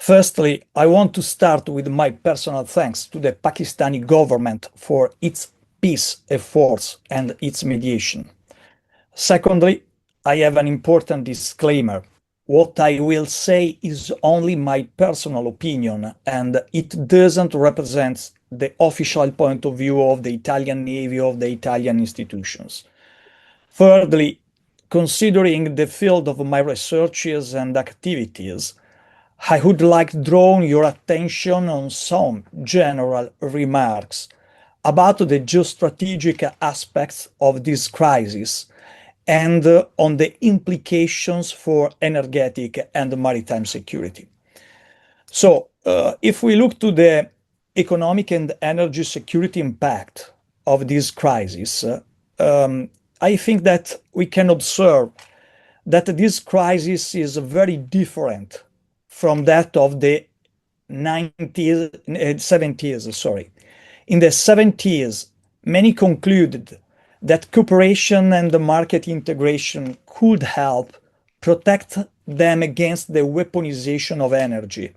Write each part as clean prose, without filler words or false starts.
Firstly, I want to start with my personal thanks to the Pakistani government for its peace efforts and its mediation. Secondly, I have an important disclaimer. What I will say is only my personal opinion, and it doesn't represent the official point of view of the Italian Navy or the Italian institutions. Thirdly, considering the field of my researches and activities, I would like to draw your attention on some general remarks about the geostrategic aspects of this crisis and on the implications for energetic and maritime security. So, if we look to the economic and energy security impact of this crisis, I think that we can observe that this crisis is very different from that of the 70s, sorry. In the 70s, many concluded that cooperation and the market integration could help protect them against the weaponization of energy.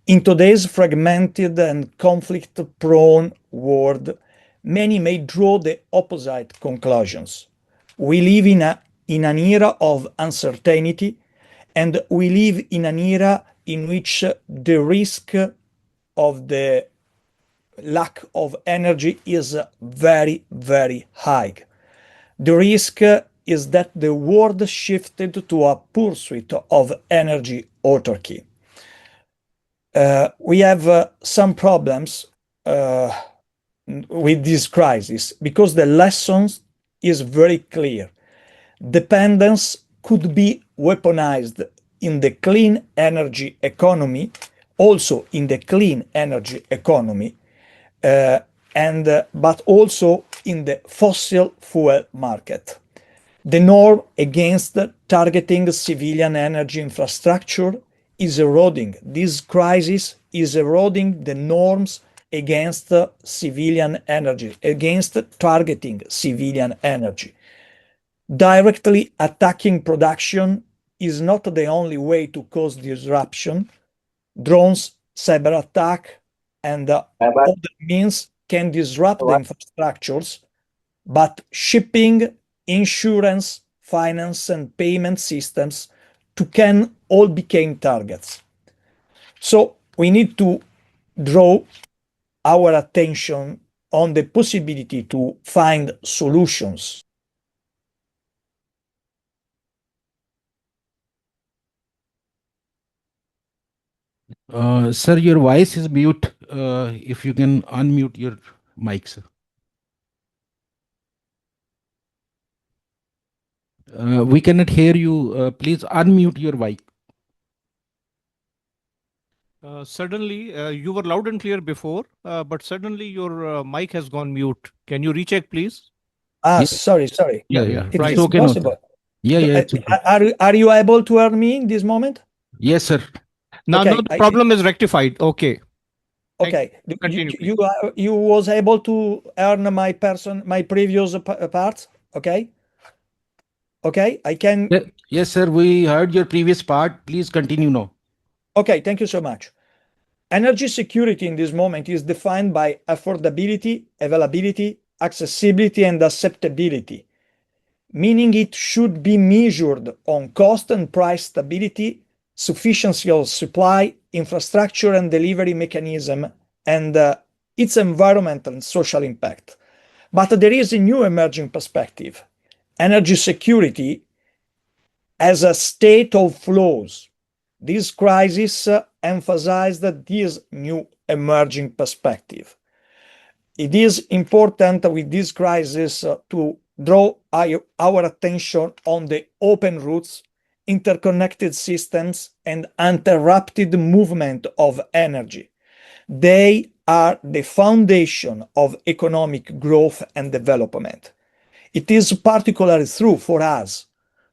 In today's fragmented and conflict-prone world, many may draw the opposite conclusions. We live in an era of uncertainty, and we live in an era in which the risk of the lack of energy is very, very high. The risk is that the world shifted to a pursuit of energy autarky. We have some problems with this crisis because the lesson is very clear. Dependence could be weaponized in the clean energy economy, also in the clean energy economy, but also in the fossil fuel market. The norm against targeting civilian energy infrastructure is eroding. This crisis is eroding the norms against civilian energy, against targeting civilian energy. Directly attacking production is not the only way to cause disruption. Drones, cyber attack, and other means can disrupt the infrastructures, but shipping, insurance, finance, and payment systems can all become targets. So we need to draw our attention on the possibility to find solutions. Sir, your voice is mute. If you can unmute your mic, sir. We cannot hear you. Please unmute your mic. Suddenly, you were loud and clear before, but suddenly your mic has gone mute. Can you recheck, please? Sorry. Yeah. It Right. is Okay, possible. Yeah, it's okay. Are you able to hear me in this moment? Yes, sir. Now, Okay, now the problem is rectified. Okay. Okay. Continue, You was able to earn my previous parts. Okay. Okay. I can. Yes, sir. We heard your previous part. Please continue now. Okay. Thank you so much. Energy security in this moment is defined by affordability, availability, accessibility, and acceptability, meaning it should be measured on cost and price stability, sufficiency of supply, infrastructure and delivery mechanism, and its environmental and social impact. But there is a new emerging perspective. Energy security as a state of flows. This crisis emphasized this new emerging perspective. It is important with this crisis to draw our attention on the open routes, interconnected systems, and uninterrupted movement of energy. They are the foundation of economic growth and development. It is particularly true for us,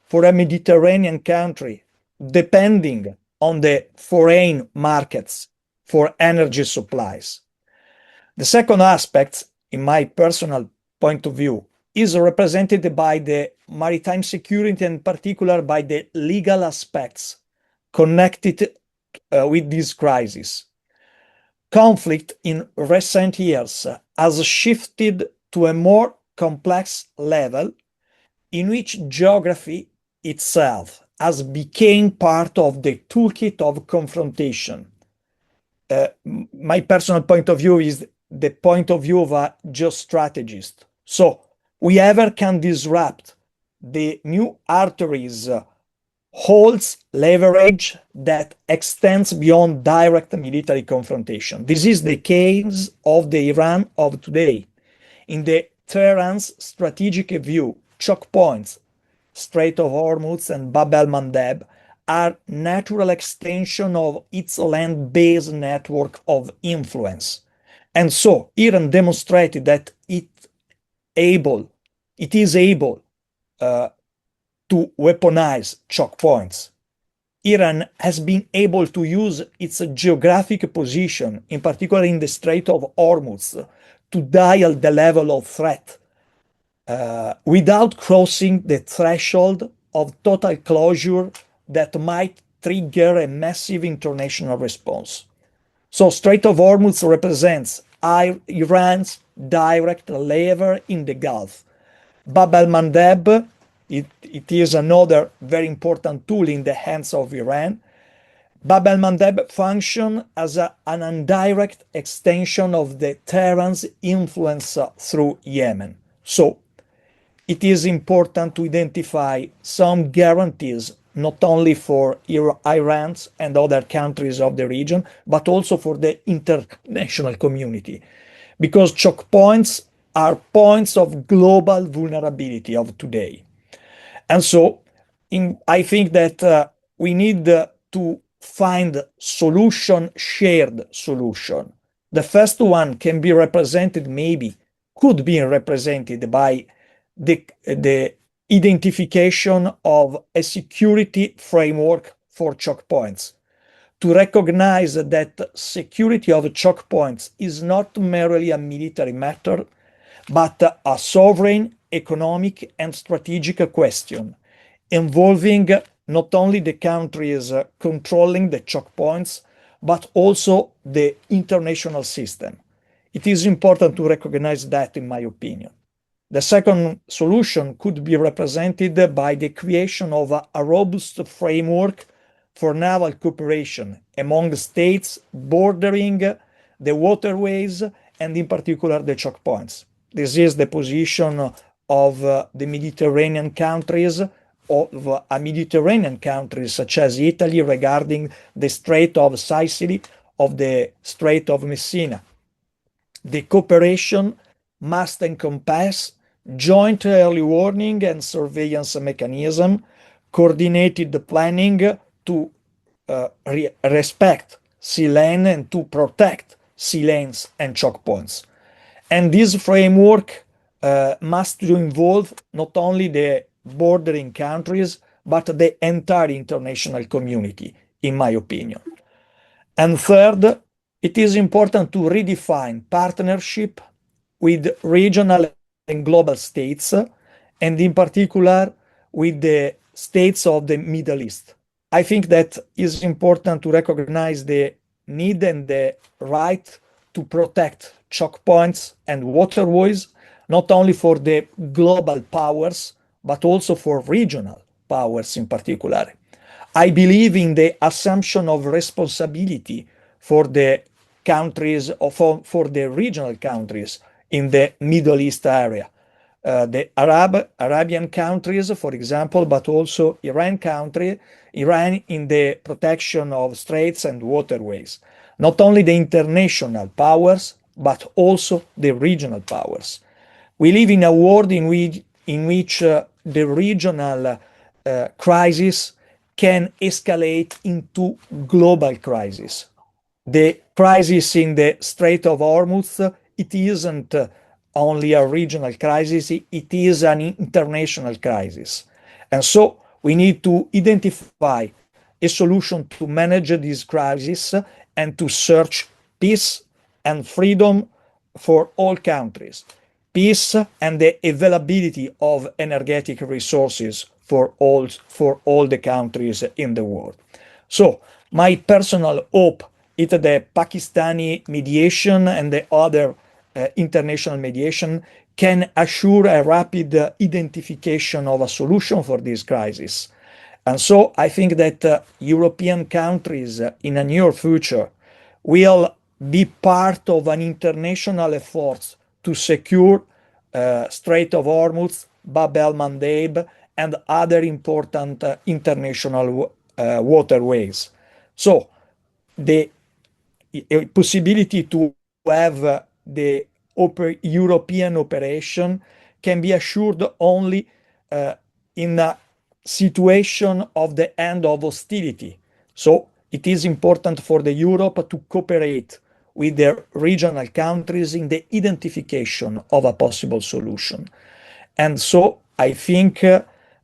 for a Mediterranean country, depending on the foreign markets for energy supplies. The second aspect, in my personal point of view, is represented by the maritime security, and in particular by the legal aspects connected with this crisis. Conflict in recent years has shifted to a more complex level in which geography itself has become part of the toolkit of confrontation. My personal point of view is the point of view of a geostrategist. So whoever can disrupt the new arteries holds leverage that extends beyond direct military confrontation. This is the case of the Iran of today. In the Tehran's strategic view, choke points, Strait of Hormuz and Bab el-Mandeb, are natural extension of its land-based network of influence. And so Iran demonstrated that it is able to weaponize choke points. Iran has been able to use its geographic position, in particular in the Strait of Hormuz, to dial the level of threat without crossing the threshold of total closure that might trigger a massive international response. So Strait of Hormuz represents Iran's direct lever in the Gulf. Bab el-Mandeb, it is another very important tool in the hands of Iran. Bab el-Mandeb functions as an indirect extension of the Tehran's influence through Yemen. So it is important to identify some guarantees not only for Iran's and other countries of the region, but also for the international community, because choke points are points of global vulnerability of today. And so I think that we need to find shared solution. The first one can be represented, could be represented by the identification of a security framework for choke points, to recognize that security of choke points is not merely a military matter, but a sovereign, economic, and strategic question involving not only the countries controlling the choke points, but also the international system. It is important to recognize that, in my opinion. The second solution could be represented by the creation of a robust framework for naval cooperation among states bordering the waterways and in particular the choke points. This is the position of the Mediterranean countries, of a Mediterranean countries such as Italy regarding the Strait of Sicily, of the Strait of Messina. The cooperation must encompass joint early warning and surveillance mechanism, coordinated planning to respect sea lane and to protect sea lanes and choke points. And this framework must involve not only the bordering countries, but the entire international community, in my opinion. And third, it is important to redefine partnership with regional and global states, and in particular with the states of the Middle East. I think that is important to recognize the need and the right to protect choke points and waterways, not only for the global powers, but also for regional powers in particular. I believe in the assumption of responsibility for the countries, or for the regional countries in the Middle East area. The Arabian countries, for example, but also Iran in the protection of straits and waterways. Not only the international powers, but also the regional powers. We live in a world in which the regional crisis can escalate into global crisis. The crisis in the Strait of Hormuz, it isn't only a regional crisis, it is an international crisis. And so we need to identify a solution to manage this crisis and to search peace and freedom for all countries. Peace and the availability of energetic resources for all the countries in the world. So My personal hope is that the Pakistani mediation and the other international mediation can assure a rapid identification of a solution for this crisis. And so I think that European countries in a near future will be part of an international effort to secure Strait of Hormuz, Bab el-Mandeb, and other important international waterways. So the possibility to have the European operation can be assured only in a situation of the end of hostility. So it is important for the Europe to cooperate with the regional countries in the identification of a possible solution. And so I think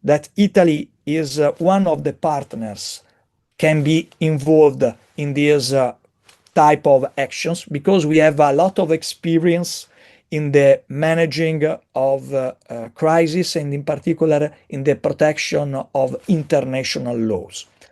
that Italy is one of the partners can be involved in this type of actions because we have a lot of experience in the managing of crisis and in particular in the protection of international laws.